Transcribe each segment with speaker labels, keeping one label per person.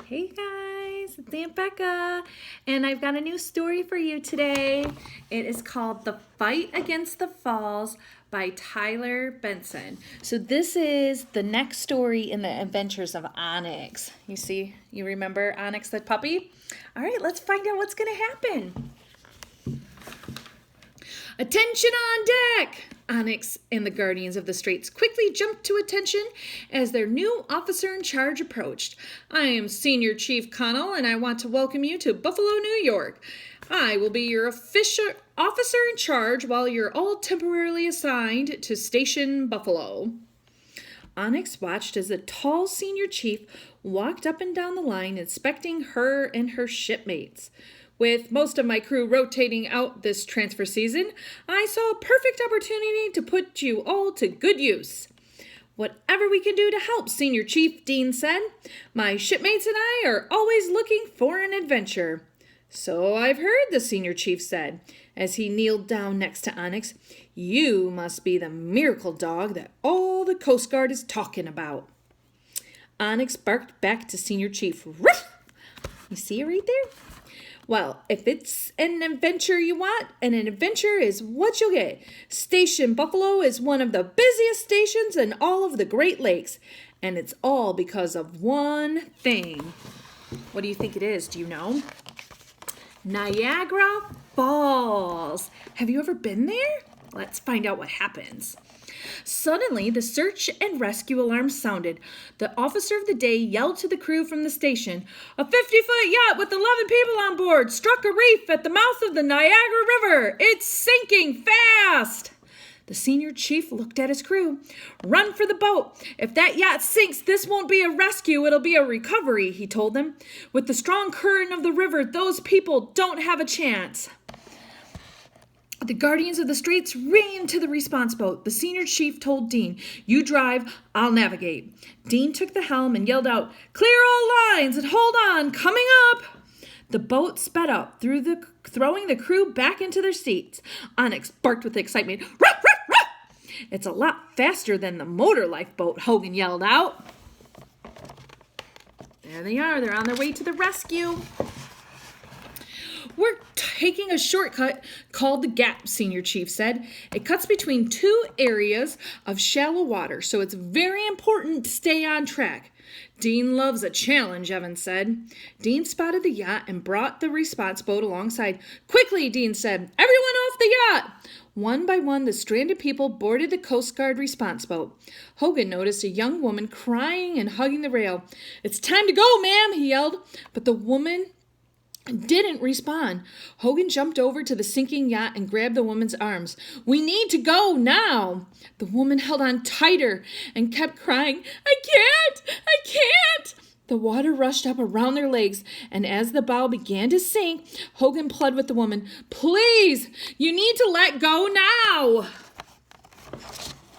Speaker 1: Hey guys, it's Aunt Becca, and I've got a new story for you today. It is called The Fight Against the Falls by Tyler Benson. So this is the next story in the adventures of Onyx. You remember Onyx the puppy? All right, let's find out what's going to happen. Attention on deck! Onyx and the Guardians of the Straits quickly jumped to attention as their new officer in charge approached. I am Senior Chief Connell, and I want to welcome you to Buffalo, New York. I will be your officer in charge while you're all temporarily assigned to Station Buffalo. Onyx watched as the tall senior chief walked up and down the line, inspecting her and her shipmates. With most of my crew rotating out this transfer season, I saw a perfect opportunity to put you all to good use. Whatever we can do to help, Senior Chief, Dean said. My shipmates and I are always looking for an adventure. So I've heard, the Senior Chief said, as he kneeled down next to Onyx. You must be the miracle dog that all the Coast Guard is talking about. Onyx barked back to Senior Chief. Ruff! You see it right there? Well, if it's an adventure you want, and an adventure is what you'll get. Station Buffalo is one of the busiest stations in all of the Great Lakes, and it's all because of one thing. What do you think it is? Do you know? Niagara Falls. Have you ever been there? Let's find out what happens. Suddenly, the search and rescue alarm sounded. The officer of the day yelled to the crew from the station, "A 50-foot yacht with 11 people on board struck a reef at the mouth of the Niagara River. It's sinking fast!" The senior chief looked at his crew. "Run for the boat. If that yacht sinks, this won't be a rescue, it'll be a recovery," he told them. "With the strong current of the river, those people don't have a chance." The Guardians of the Straits ran to the response boat. The senior chief told Dean, "You drive, I'll navigate." Dean took the helm and yelled out, "Clear all lines and hold on, coming up." The boat sped up, throwing the crew back into their seats. Onyx barked with excitement. "Ruff, ruff, ruff!" "It's a lot faster than the motor lifeboat," Hogan yelled out. There they are. They're on their way to the rescue. "We're taking a shortcut called the Gap," Senior Chief said. "It cuts between two areas of shallow water, so it's very important to stay on track." "Dean loves a challenge," Evans said. Dean spotted the yacht and brought the response boat alongside. "Quickly," Dean said. "Everyone off the yacht!" One by one, the stranded people boarded the Coast Guard response boat. Hogan noticed a young woman crying and hugging the rail. "It's time to go, ma'am," he yelled. But the woman didn't respond. Hogan jumped over to the sinking yacht and grabbed the woman's arms. "We need to go now." The woman held on tighter and kept crying, I can't. The water rushed up around their legs, and as the bow began to sink, Hogan pled with the woman, "Please, you need to let go now."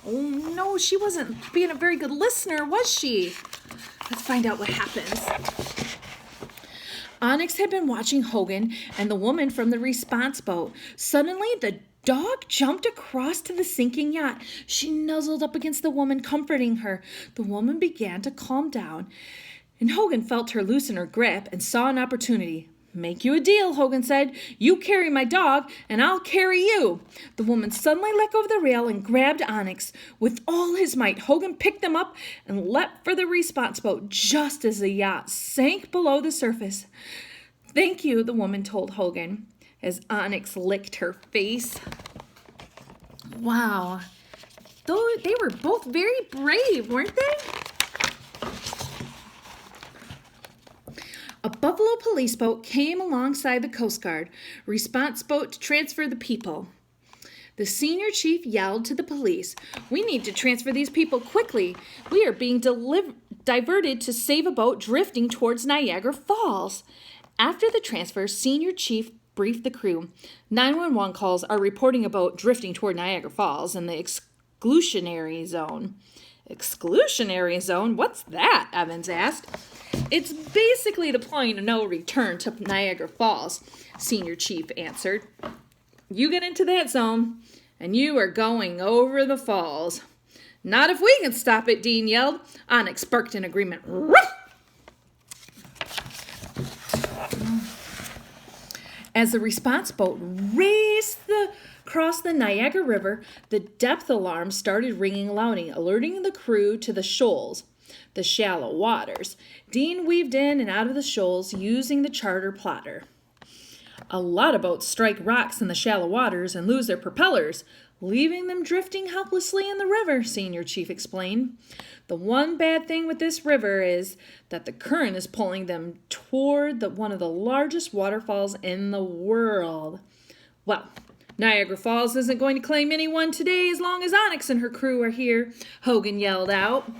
Speaker 1: Oh no, she wasn't being a very good listener, was she? Let's find out what happens. Onyx had been watching Hogan and the woman from the response boat. Suddenly, the dog jumped across to the sinking yacht. She nuzzled up against the woman, comforting her. The woman began to calm down, and Hogan felt her loosen her grip and saw an opportunity. "Make you a deal," Hogan said. "You carry my dog, and I'll carry you." The woman suddenly let go of the rail and grabbed Onyx. With all his might, Hogan picked them up and leapt for the response boat just as the yacht sank below the surface. "Thank you," the woman told Hogan as Onyx licked her face. Wow. They were both very brave, weren't they? A Buffalo police boat came alongside the Coast Guard response boat to transfer the people. The senior chief yelled to the police, "We need to transfer these people quickly. We are being diverted to save a boat drifting towards Niagara Falls." After the transfer, senior chief briefed the crew. 911 calls are reporting a boat drifting toward Niagara Falls in the exclusionary zone. Exclusionary zone? What's that? Evans asked. "It's basically the point of no return to Niagara Falls," Senior Chief answered. "You get into that zone, and you are going over the falls." "Not if we can stop it," Dean yelled. Onyx barked in agreement. "Ruff!" As the response boat raced across the Niagara River, the depth alarm started ringing loudly, alerting the crew to the shoals, the shallow waters. Dean weaved in and out of the shoals using the charter plotter. A lot of boats strike rocks in the shallow waters and lose their propellers, leaving them drifting helplessly in the river, Senior Chief explained. The one bad thing with this river is that the current is pulling them toward one of the largest waterfalls in the world. Well, Niagara Falls isn't going to claim anyone today as long as Onyx and her crew are here, Hogan yelled out.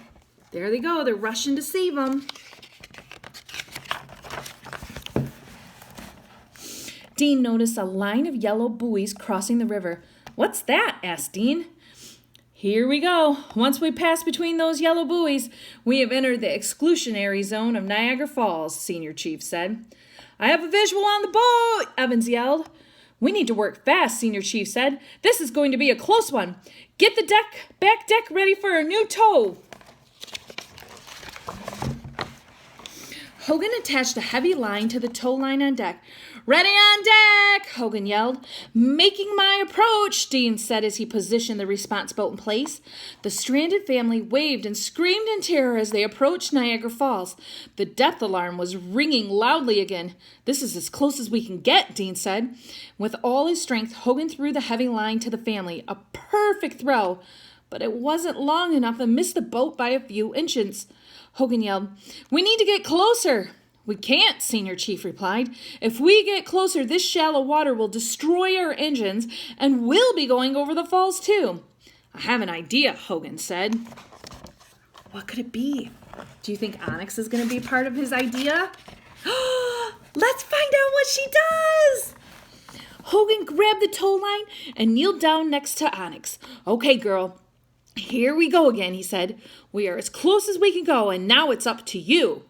Speaker 1: There they go, they're rushing to save them. Dean noticed a line of yellow buoys crossing the river. "What's that?" asked Dean. "Here we go. Once we pass between those yellow buoys, we have entered the exclusionary zone of Niagara Falls," Senior Chief said. "I have a visual on the boat," Evans yelled. "We need to work fast," Senior Chief said. "This is going to be a close one. Get the back deck ready for a new tow." Hogan attached a heavy line to the tow line on deck. "Ready on deck," Hogan yelled. "Making my approach," Dean said as he positioned the response boat in place. The stranded family waved and screamed in terror as they approached Niagara Falls. The depth alarm was ringing loudly again. "This is as close as we can get," Dean said. With all his strength, Hogan threw the heavy line to the family. A perfect throw, but it wasn't long enough and missed the boat by a few inches. Hogan yelled, "We need to get closer." "We can't," Senior Chief replied. "If we get closer, this shallow water will destroy our engines, and we'll be going over the falls too." "I have an idea," Hogan said. What could it be? Do you think Onyx is going to be part of his idea? Let's find out what she does! Hogan grabbed the tow line and kneeled down next to Onyx. "Okay, girl, here we go again," he said. "We are as close as we can go, and now it's up to you."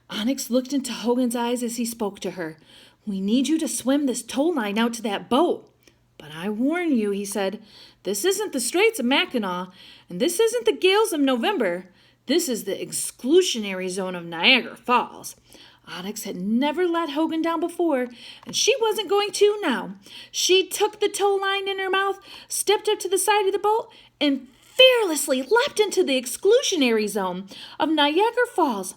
Speaker 1: Onyx looked into Hogan's eyes as he spoke to her. "We need you to swim this tow line out to that boat." "But I warn you," he said, "this isn't the Straits of Mackinac, and this isn't the gales of November. This is the exclusionary zone of Niagara Falls." Onyx had never let Hogan down before, and she wasn't going to now. She took the tow line in her mouth, stepped up to the side of the boat, and fearlessly leapt into the exclusionary zone of Niagara Falls,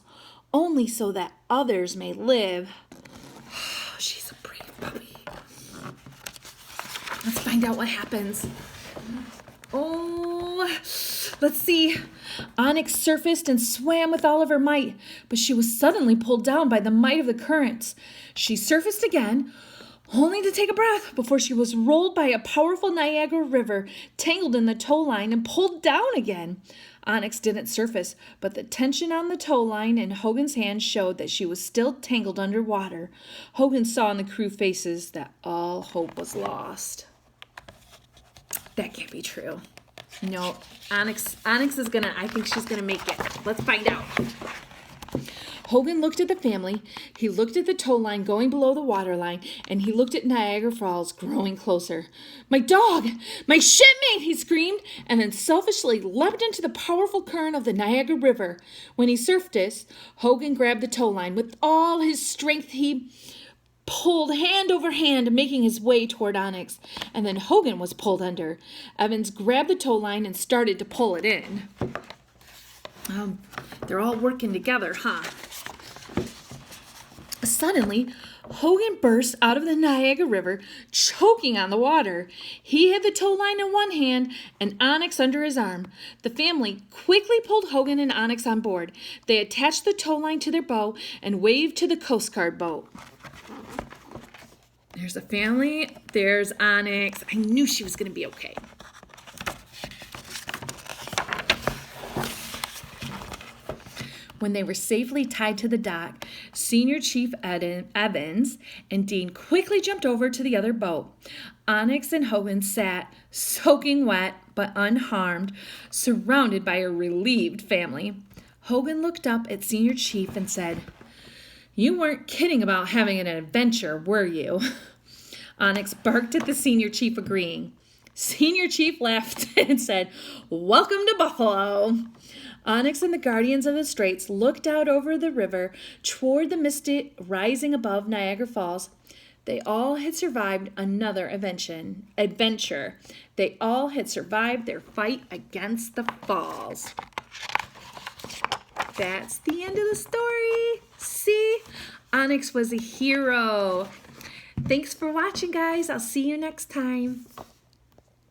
Speaker 1: only so that others may live. She's a brave puppy. Let's find out what happens. Let's see. Onyx surfaced and swam with all of her might, but she was suddenly pulled down by the might of the currents. She surfaced again, only to take a breath before she was rolled by a powerful Niagara River, tangled in the tow line, and pulled down again. Onyx didn't surface, but the tension on the tow line in Hogan's hand showed that she was still tangled underwater. Hogan saw in the crew faces that all hope was lost. That can't be true. No, Onyx is gonna, I think she's gonna make it. Let's find out. Hogan looked at the family, he looked at the tow line going below the waterline, and he looked at Niagara Falls growing closer. "My dog! My shipmate!" he screamed, and then selfishly leapt into the powerful current of the Niagara River. When he surfaced, Hogan grabbed the tow line. With all his strength, he pulled hand over hand, making his way toward Onyx, and then Hogan was pulled under. Evans grabbed the tow line and started to pull it in. They're all working together, huh? Suddenly, Hogan burst out of the Niagara River, choking on the water. He had the tow line in one hand and Onyx under his arm. The family quickly pulled Hogan and Onyx on board. They attached the tow line to their bow and waved to the Coast Guard boat. There's the family. There's Onyx. I knew she was going to be okay. When they were safely tied to the dock, Senior Chief Evans and Dean quickly jumped over to the other boat. Onyx and Hogan sat, soaking wet but unharmed, surrounded by a relieved family. Hogan looked up at Senior Chief and said, "You weren't kidding about having an adventure, were you?" Onyx barked at the Senior Chief, agreeing. Senior Chief laughed and said, "Welcome to Buffalo." Onyx and the Guardians of the Straits looked out over the river toward the mist rising above Niagara Falls. They all had survived another adventure. They all had survived their fight against the falls. That's the end of the story. See? Onyx was a hero. Thanks for watching, guys. I'll see you next time.